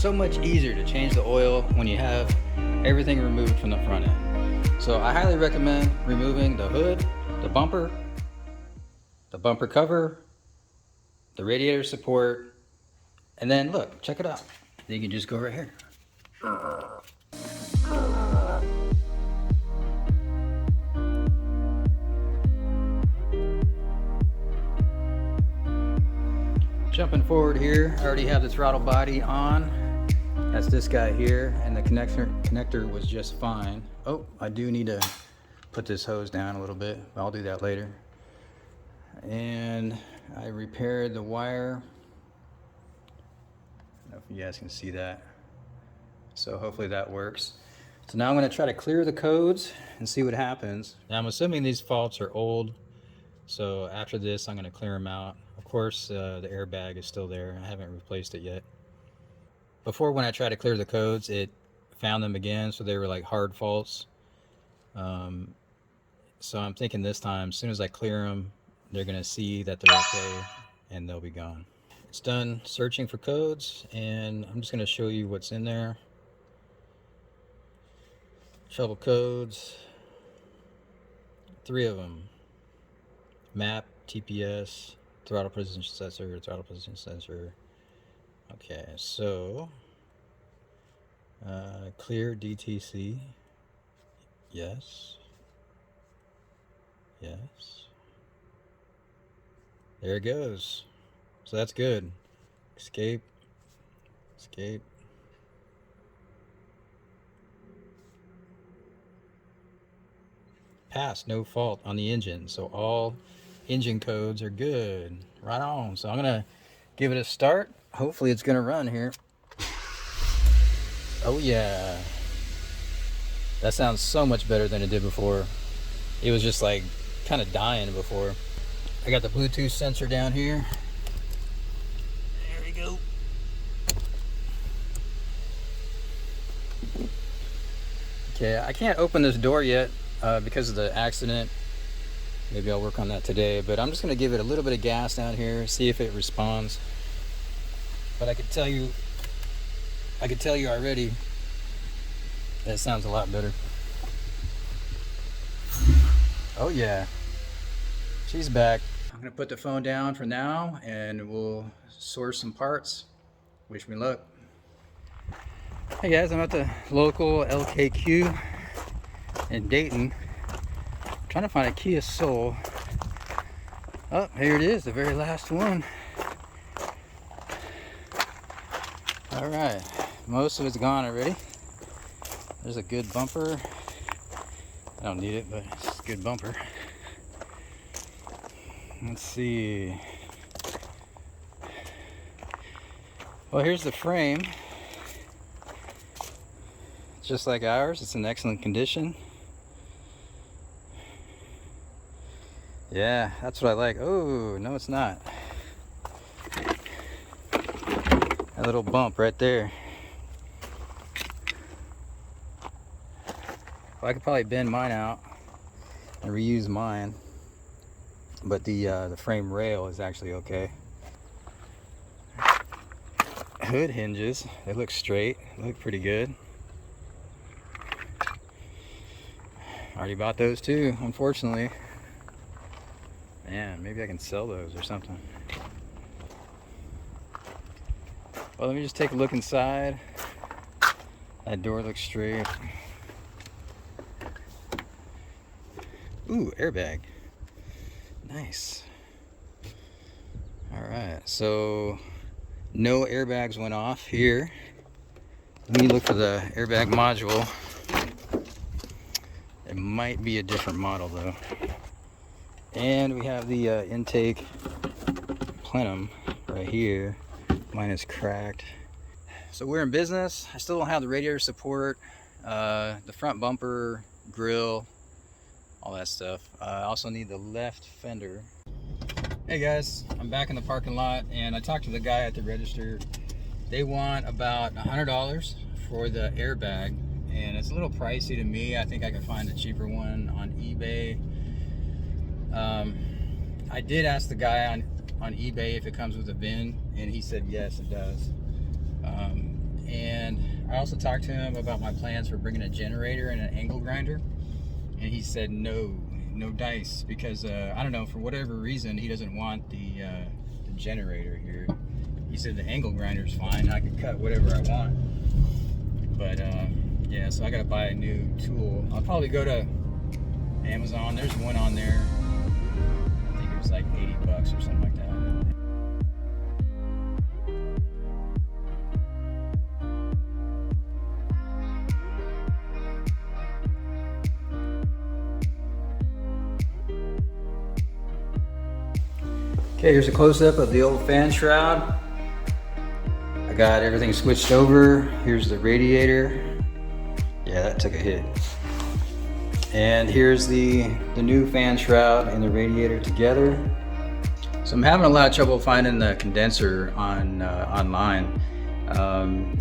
so much easier to change the oil when you have everything removed from the front end. So I highly recommend removing the hood, the bumper cover, the radiator support, and then look, check it out. You can just go right here. Jumping forward here, I already have the throttle body on. That's this guy here, and the connector was just fine. Oh, I do need to put this hose down a little bit. I'll do that later. And I repaired the wire. I don't know if you guys can see that. So hopefully that works. So now I'm going to try to clear the codes and see what happens. Now I'm assuming these faults are old. So after this, I'm going to clear them out. Of course, the airbag is still there. I haven't replaced it yet. Before, when I tried to clear the codes, it found them again. So they were like hard faults. So I'm thinking this time, as soon as I clear them, they're going to see that they're okay and they'll be gone. It's done searching for codes, and I'm just going to show you what's in there. Shovel codes, 3 of them. Map, TPS, throttle position sensor. Okay, so clear DTC. Yes. There it goes. So that's good. Escape. Pass, no fault on the engine. So all engine codes are good. Right on. So I'm gonna give it a start. Hopefully it's gonna run here. Oh yeah. That sounds so much better than it did before. It was just like kind of dying before. I got the Bluetooth sensor down here. There we go. Okay, I can't open this door yet because of the accident. Maybe I'll work on that today, but I'm just gonna give it a little bit of gas down here, see if it responds. But I could tell you already that sounds a lot better. Oh yeah, she's back. I'm gonna put the phone down for now and we'll source some parts. Wish me luck. Hey guys, I'm at the local LKQ in Dayton. I'm trying to find a Kia Soul. Oh, here it is, the very last one. All right, most of it's gone already. There's a good bumper. I don't need it, but it's a good bumper. Let's see. Well, here's the frame. Just like ours, it's in excellent condition. Yeah, that's what I like. Oh, no it's not. A little bump right there. Well, I could probably bend mine out and reuse mine, but the frame rail is actually okay. Hood hinges, they look straight, they look pretty good. Already bought those too, unfortunately. Man, maybe I can sell those or something. Well, let me just take a look inside. That door looks straight. Ooh, airbag. Nice. All right, so no airbags went off here. Let me look for the airbag module. It might be a different model though. And we have the intake plenum right here. Mine is cracked. So we're in business. I still don't have the radiator support, the front bumper, grill, all that stuff. I also need the left fender. Hey guys, I'm back in the parking lot and I talked to the guy at the register. They want about $100 for the airbag and it's a little pricey to me. I think I can find a cheaper one on eBay. I did ask the guy on eBay if it comes with a VIN and he said yes it does. And I also talked to him about my plans for bringing a generator and an angle grinder, and he said no dice, because I don't know, for whatever reason he doesn't want the generator here. He said the angle grinder is fine, I can cut whatever I want. But yeah, so I gotta buy a new tool. I'll probably go to Amazon. There's one on there. I think it was like 80 bucks or something like that. Okay, here's a close-up of the old fan shroud. I got everything switched over. Here's the radiator. Yeah, that took a hit. And here's the new fan shroud and the radiator together. So I'm having a lot of trouble finding the condenser online.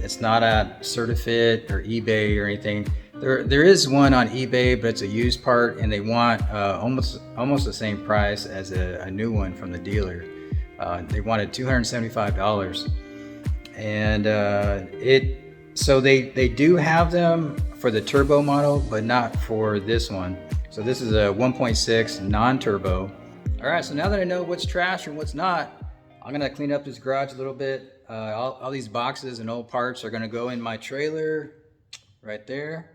It's not at Certifit or eBay or anything. There is one on eBay, but it's a used part, and they want almost the same price as a new one from the dealer. They wanted $275, and so they do have them for the turbo model, but not for this one. So this is a 1.6 non-turbo. All right, so now that I know what's trash and what's not, I'm gonna clean up this garage a little bit. All these boxes and old parts are gonna go in my trailer right there.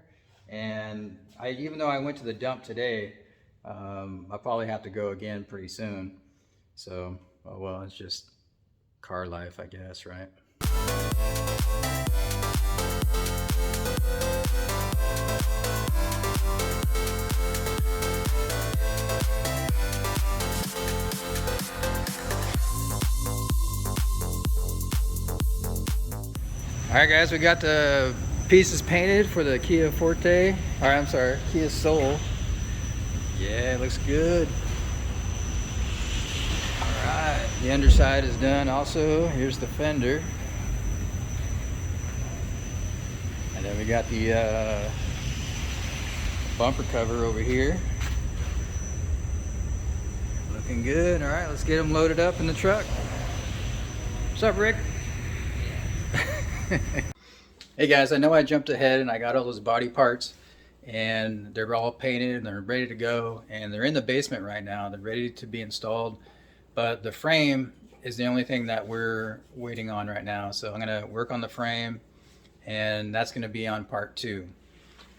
And even though I went to the dump today, I'll probably have to go again pretty soon. So, oh well, it's just car life, I guess, right? All right, guys, we got the pieces painted for the Kia Forte. All right, I'm sorry, Kia Soul. Yeah, it looks good. All right, the underside is done also. Here's the fender. And then we got the bumper cover over here. Looking good. All right, let's get them loaded up in the truck. What's up, Rick? Hey guys, I know I jumped ahead and I got all those body parts, and they're all painted and they're ready to go, and they're in the basement right now. They're ready to be installed, but the frame is the only thing that we're waiting on right now. So I'm gonna work on the frame, and that's gonna be on part 2.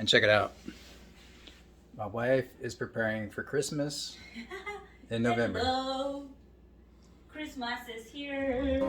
And check it out. My wife is preparing for Christmas in November. Hello. Christmas is here.